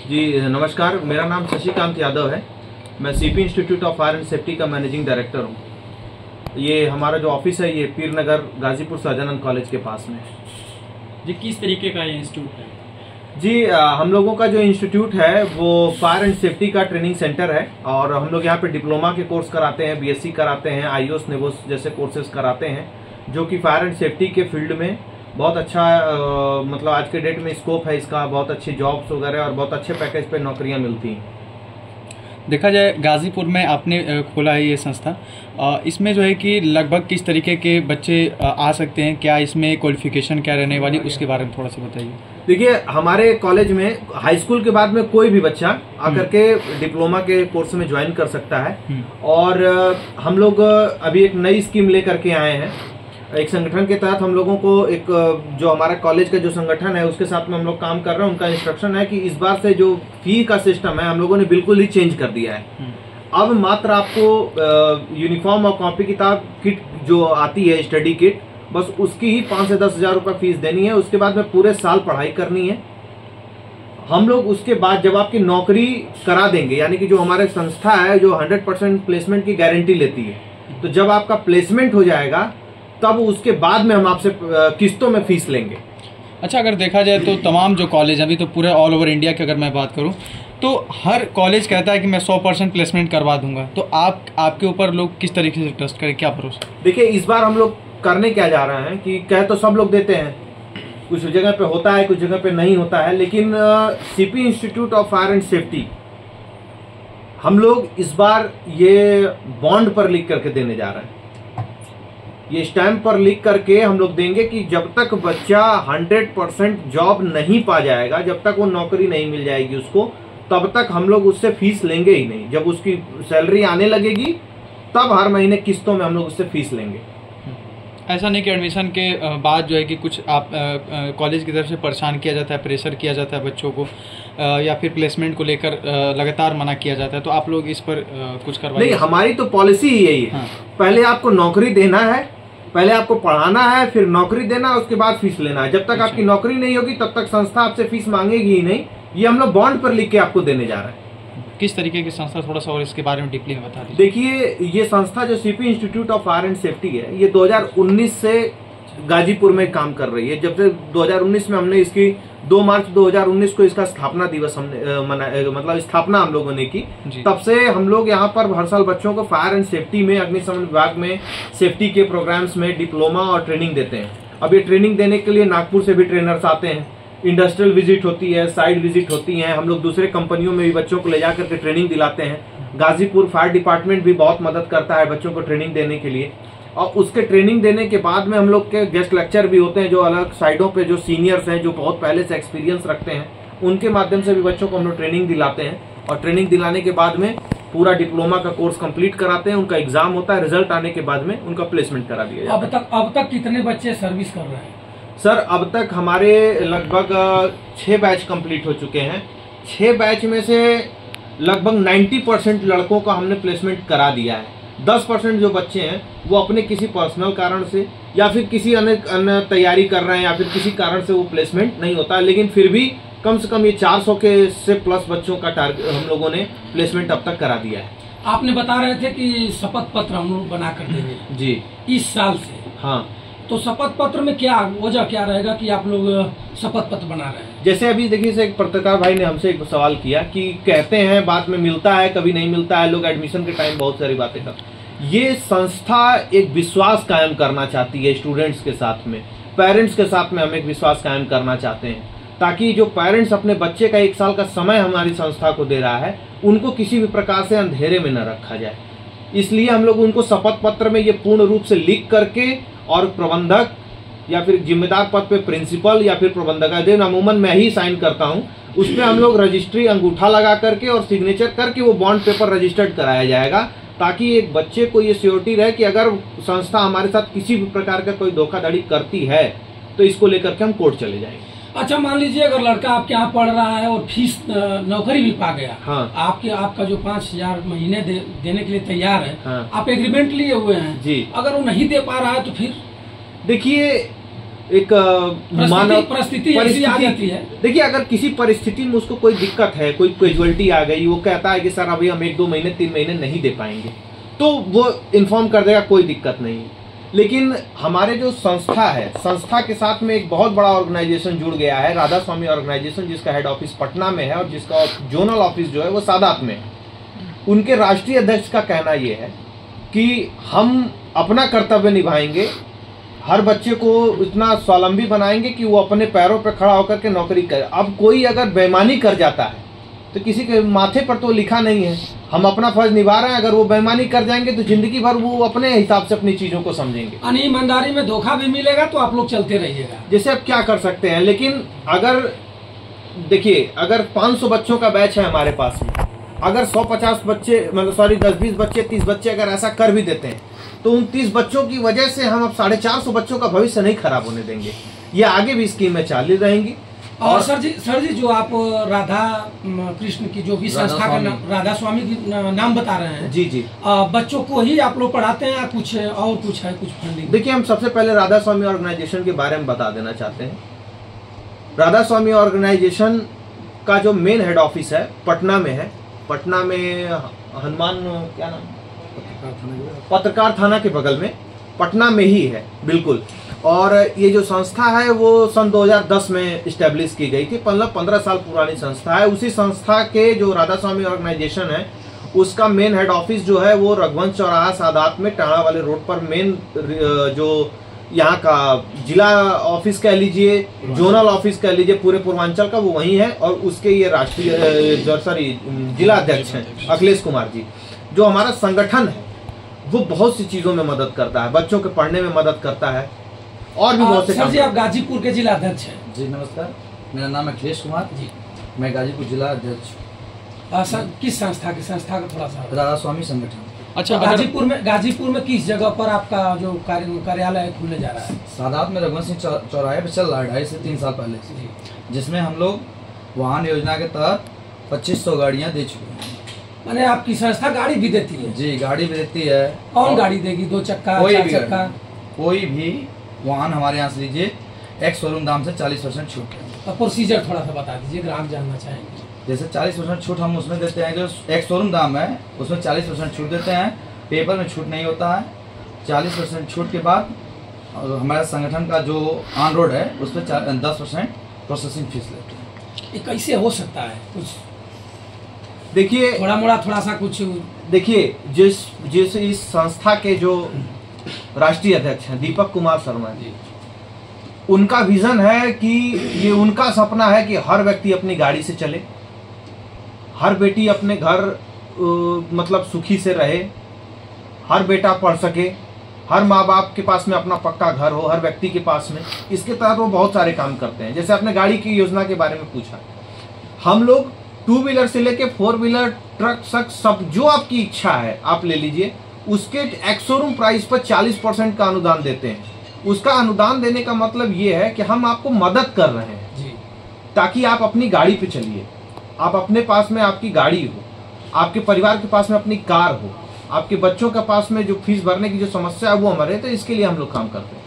जी नमस्कार, मेरा नाम शशिकांत यादव है। मैं CP institute of fire and safety का मैनेजिंग डायरेक्टर हूँ। ये हमारा जो ऑफिस है ये पीर नगर गाजीपुर सहजानंद कॉलेज के पास में है। जी किस तरीके का ये इंस्टीट्यूट है? जी हम लोगों का जो इंस्टीट्यूट है वो फायर एंड सेफ्टी का ट्रेनिंग सेंटर है और हम लोग यहाँ पे डिप्लोमा के कोर्स कराते हैं, बीएससी कराते हैं, आईओएस नेवोस जैसे कोर्सेज कराते हैं जो कि फायर एंड सेफ्टी के फील्ड में बहुत अच्छा मतलब आज के डेट में स्कोप है इसका। बहुत अच्छी जॉब्स वगैरह और बहुत अच्छे पैकेज पे नौकरियां मिलती हैं। देखा जाए गाजीपुर में आपने खोला है ये संस्था, इसमें जो है कि लगभग किस तरीके के बच्चे आ सकते हैं, क्या इसमें क्वालिफिकेशन क्या रहने वाली, उसके बारे में थोड़ा सा बताइए। देखिए हमारे कॉलेज में हाई स्कूल के बाद में कोई भी बच्चा आकर के डिप्लोमा के कोर्स में ज्वाइन कर सकता है और हम लोग अभी एक नई स्कीम लेकर के आए हैं। एक संगठन के तहत हम लोगों को एक जो हमारा कॉलेज का जो संगठन है उसके साथ में हम लोग काम कर रहे हैं। उनका इंस्ट्रक्शन है कि इस बार से जो फी का सिस्टम है हम लोगों ने बिल्कुल ही चेंज कर दिया है। अब मात्र आपको यूनिफॉर्म और कॉपी किताब किट जो आती है स्टडी किट, बस उसकी ही 5 से 10 हजार रुपये फीस देनी है। उसके बाद में पूरे साल पढ़ाई करनी है। हम लोग उसके बाद जब आपकी नौकरी करा देंगे, यानी कि जो हमारे संस्था है जो 100% प्लेसमेंट की गारंटी लेती है, तो जब आपका प्लेसमेंट हो जाएगा तब उसके बाद में हम आपसे किस्तों में फीस लेंगे। अच्छा, अगर देखा जाए तो तमाम जो कॉलेज अभी तो पूरे ऑल ओवर इंडिया की अगर मैं बात करूं तो हर कॉलेज कहता है कि मैं 100% प्लेसमेंट करवा दूंगा, तो आपके ऊपर लोग किस तरीके से ट्रस्ट करें, क्या भरोसा? देखिए इस बार हम लोग करने क्या जा रहे हैं कि कह तो सब लोग देते हैं, कुछ जगह पे होता है कुछ जगह पे नहीं होता है, लेकिन CP institute of fire and safety हम लोग इस बार ये बॉन्ड पर लिख करके देने जा रहे हैं। ये स्टैम्प पर लिख करके हम लोग देंगे कि जब तक बच्चा 100% जॉब नहीं पा जाएगा, जब तक वो नौकरी नहीं मिल जाएगी उसको, तब तक हम लोग उससे फीस लेंगे ही नहीं। जब उसकी सैलरी आने लगेगी तब हर महीने किस्तों में हम लोग उससे फीस लेंगे। ऐसा नहीं कि एडमिशन के बाद जो है कि कुछ आप कॉलेज की तरफ से परेशान किया जाता है, प्रेशर किया जाता है बच्चों को, या फिर प्लेसमेंट को लेकर लगातार मना किया जाता है, तो आप लोग इस पर कुछ करवाइए? नहीं, हमारी तो पॉलिसी ही यही है। हाँ। पहले आपको नौकरी देना है, पहले आपको पढ़ाना है, फिर नौकरी देना है, उसके बाद फीस लेना है। जब तक आपकी नौकरी नहीं होगी तब तक संस्था आपसे फीस मांगेगी ही नहीं। ये हम लोग बॉन्ड पर लिख के आपको देने जा रहे हैं। किस तरीके की संस्था, थोड़ा सा और इसके बारे में डीपली बता दीजिए। देखिए ये संस्था जो CP institute of fire and safety है ये 2019 से गाजीपुर में काम कर रही है। जब से 2019 में हमने इसकी 2 मार्च 2019 को इसका स्थापना दिवस हमने मनाया, मतलब स्थापना हम लोगों ने की। तब से हम लोग यहाँ पर हर साल बच्चों को फायर एंड सेफ्टी में, अग्निशमन विभाग में, सेफ्टी के प्रोग्राम्स में डिप्लोमा और ट्रेनिंग देते हैं। अब ये ट्रेनिंग देने के लिए नागपुर से भी ट्रेनर्स आते हैं, इंडस्ट्रियल विजिट होती है, साइड विजिट होती है। हम लोग दूसरे कंपनियों में भी बच्चों को ले जाकर के ट्रेनिंग दिलाते हैं। गाजीपुर फायर डिपार्टमेंट भी बहुत मदद करता है बच्चों को ट्रेनिंग देने के लिए। और उसके ट्रेनिंग देने के बाद में हम लोग के गेस्ट लेक्चर भी होते हैं जो अलग साइडों पे जो सीनियर्स हैं, जो बहुत पहले से एक्सपीरियंस रखते हैं, उनके माध्यम से भी बच्चों को हम लोग ट्रेनिंग दिलाते हैं। और ट्रेनिंग दिलाने के बाद में पूरा डिप्लोमा का कोर्स कंप्लीट कराते हैं। उनका एग्जाम होता है, रिजल्ट आने के बाद में उनका प्लेसमेंट करा दिया जाता है। अब तक कितने बच्चे सर्विस कर रहे हैं? सर अब तक हमारे लगभग 6 बैच कंप्लीट हो चुके हैं। 6 बैच में से लगभग 90% लड़कों का हमने प्लेसमेंट करा दिया है। 10% जो बच्चे हैं वो अपने किसी पर्सनल कारण से या फिर किसी अन्य तैयारी कर रहे हैं या फिर किसी कारण से वो प्लेसमेंट नहीं होता है, लेकिन फिर भी कम से कम ये 400 के से प्लस बच्चों का टारगेट हम लोगों ने प्लेसमेंट अब तक करा दिया है। आपने बता रहे थे कि शपथ पत्र हम लोग बना कर देंगे जी इस साल से। हाँ, तो शपथ पत्र में क्या वजह क्या रहेगा कि आप लोग शपथ पत्र बना रहे हैं? जैसे अभी देखिए एक पत्रकार भाई ने हमसे एक सवाल किया कि कहते हैं बाद में मिलता है, कभी नहीं मिलता है, लोग एडमिशन के टाइम बहुत सारी बातें करते हैं। ये संस्था एक विश्वास कायम करना चाहती है स्टूडेंट्स के साथ में, पेरेंट्स के साथ में हम एक विश्वास कायम करना चाहते हैं, ताकि जो पेरेंट्स अपने बच्चे का 1 साल का समय हमारी संस्था को दे रहा है उनको किसी भी प्रकार से अंधेरे में न रखा जाए। इसलिए हम लोग उनको शपथ पत्र में ये पूर्ण रूप से लिख करके, और प्रबंधक या फिर जिम्मेदार पद पे प्रिंसिपल या फिर प्रबंधक, अमूमन मैं ही साइन करता हूँ, उस पर हम लोग रजिस्ट्री अंगूठा लगा करके और सिग्नेचर करके वो बॉन्ड पेपर रजिस्टर्ड कराया जाएगा, ताकि एक बच्चे को ये श्योरिटी रहे कि अगर संस्था हमारे साथ किसी भी प्रकार का कोई धोखाधड़ी करती है तो इसको लेकर के हम कोर्ट चले जाएंगे। अच्छा, मान लीजिए अगर लड़का आपके यहाँ पढ़ रहा है और फीस नौकरी भी पा गया। हाँ। आपका जो 5,000 महीने देने के लिए तैयार है। हाँ। आप एग्रीमेंट लिए हुए हैं जी। अगर वो नहीं दे पा रहा है तो फिर देखिए एक मानव परिस्थिति आ जाती है। देखिए, अगर किसी परिस्थिति में उसको कोई दिक्कत है, कोई कैजुअलिटी आ गई, वो कहता है कि सर अभी हम 1-2 महीने 3 महीने नहीं दे पाएंगे, तो वो इन्फॉर्म कर देगा, कोई दिक्कत नहीं। लेकिन हमारे जो संस्था है, संस्था के साथ में एक बहुत बड़ा ऑर्गेनाइजेशन जुड़ गया है, राधा स्वामी ऑर्गेनाइजेशन, जिसका हेड ऑफिस पटना में है और जिसका जोनल ऑफिस जो है वो सादात में है। उनके राष्ट्रीय अध्यक्ष का कहना ये है कि हम अपना कर्तव्य निभाएंगे, हर बच्चे को इतना स्वावलंबी बनाएंगे कि वो अपने पैरों पर खड़ा होकर के नौकरी करे। अब कोई अगर बेईमानी कर जाता है तो किसी के माथे पर तो लिखा नहीं है, हम अपना फर्ज निभा रहे हैं, अगर वो बेईमानी कर जाएंगे तो जिंदगी भर वो अपने हिसाब से अपनी चीजों को समझेंगे। ईमानदारी में धोखा भी मिलेगा तो आप लोग चलते रहिएगा। जैसे अब क्या कर सकते हैं, लेकिन अगर देखिए, अगर 500 बच्चों का बैच है हमारे पास में, अगर 150 बच्चे, मतलब सॉरी 10-20 बच्चे, 30 बच्चे अगर ऐसा कर भी देते हैं तो उन 30 बच्चों की वजह से हम अब 450 बच्चों का भविष्य नहीं खराब होने देंगे। ये आगे भी स्कीमें चालू रहेंगी। और सर जी जो आप राधा कृष्ण की जो भी संस्था का नाम, राधा स्वामी की नाम बता रहे हैं, जी जी, बच्चों को ही आप लोग पढ़ाते हैं या कुछ और कुछ है, कुछ फंडिंग? देखिए, हम सबसे पहले राधा स्वामी ऑर्गेनाइजेशन के बारे में बता देना चाहते हैं। राधा स्वामी ऑर्गेनाइजेशन का जो मेन हेड ऑफिस है पटना में है। पटना में हनुमान, क्या नाम, पत्रकार थाना के बगल में, पटना में ही है बिल्कुल। और ये जो संस्था है वो सन 2010 में इस्टेब्लिश की गई थी, 15 साल पुरानी संस्था है। उसी संस्था के जो राधा स्वामी ऑर्गेनाइजेशन है उसका मेन हेड ऑफिस जो है वो रघुवंश चौराहा सादात में, टाणा वाले रोड पर, मेन जो यहाँ का जिला ऑफिस कह लीजिए, जोनल ऑफिस कह लीजिए पूरे पूर्वांचल का, वो वहीं है। और उसके ये राष्ट्रीय जिला अध्यक्ष हैं अखिलेश कुमार जी। जो हमारा संगठन है वो बहुत सी चीजों में मदद करता है, बच्चों के पढ़ने में मदद करता है और भी बहुत से। सर जी, आप गाजीपुर के जिला अध्यक्ष हैं? जी नमस्कार, मेरा नाम है अखिलेश कुमार जी, मैं गाजीपुर जिला अध्यक्ष हूँ। सर किस संस्था का थोड़ा सा? राधा स्वामी संगठन। अच्छा, गाजीपुर में किस जगह पर आपका जो कार्यालय खुलने जा रहा है? सादात में रघुवंश सिंह चौराहे पे चल रहा है 2.5 से 3 साल पहले से, जिसमें हम लोग वाहन योजना के तहत 2500 गाड़ियाँ दे चुके हैं। मैंने आपकी संस्था गाड़ी भी देती है? जी, गाड़ी भी देती है। कौन गाड़ी देगी? 2 चक्का, 4 चक्का? कोई भी वाहन हमारे यहाँ से लीजिए, एक शोरूम दाम से 40% छूट है। प्रोसीजर थोड़ा सा बता दीजिए, ग्राहक जानना चाहेंगे। जैसे 40% छूट हम उसमें देते हैं, जो एक शोरूम दाम है उसमें 40% छूट देते हैं, पेपर में छूट नहीं होता है। 40% छूट के बाद हमारे संगठन का जो ऑन रोड है उस पर 10% प्रोसेसिंग फीस लेते हैं। ये कैसे हो सकता है? कुछ देखिए, थोड़ा सा कुछ देखिए, जिस इस संस्था के जो राष्ट्रीय अध्यक्ष हैं दीपक कुमार शर्मा जी, उनका विजन है कि ये उनका सपना है कि हर व्यक्ति अपनी गाड़ी से चले, हर बेटी अपने घर मतलब सुखी से रहे, हर बेटा पढ़ सके, हर माँ बाप के पास में अपना पक्का घर हो हर व्यक्ति के पास में। इसके तहत वो बहुत सारे काम करते हैं। जैसे आपने गाड़ी की योजना के बारे में पूछा, हम लोग 2 व्हीलर से लेके 4 व्हीलर, ट्रक, सब जो आपकी इच्छा है आप ले लीजिए। उसके एक्स शोरूम प्राइस पर 40% का अनुदान देते हैं। उसका अनुदान देने का मतलब ये है कि हम आपको मदद कर रहे हैं जी, ताकि आप अपनी गाड़ी पे चलिए, आप अपने पास में आपकी गाड़ी हो, आपके परिवार के पास में अपनी कार हो, आपके बच्चों के पास में जो फीस भरने की जो समस्या है वो हमारे, तो इसके लिए हम लोग काम करते हैं।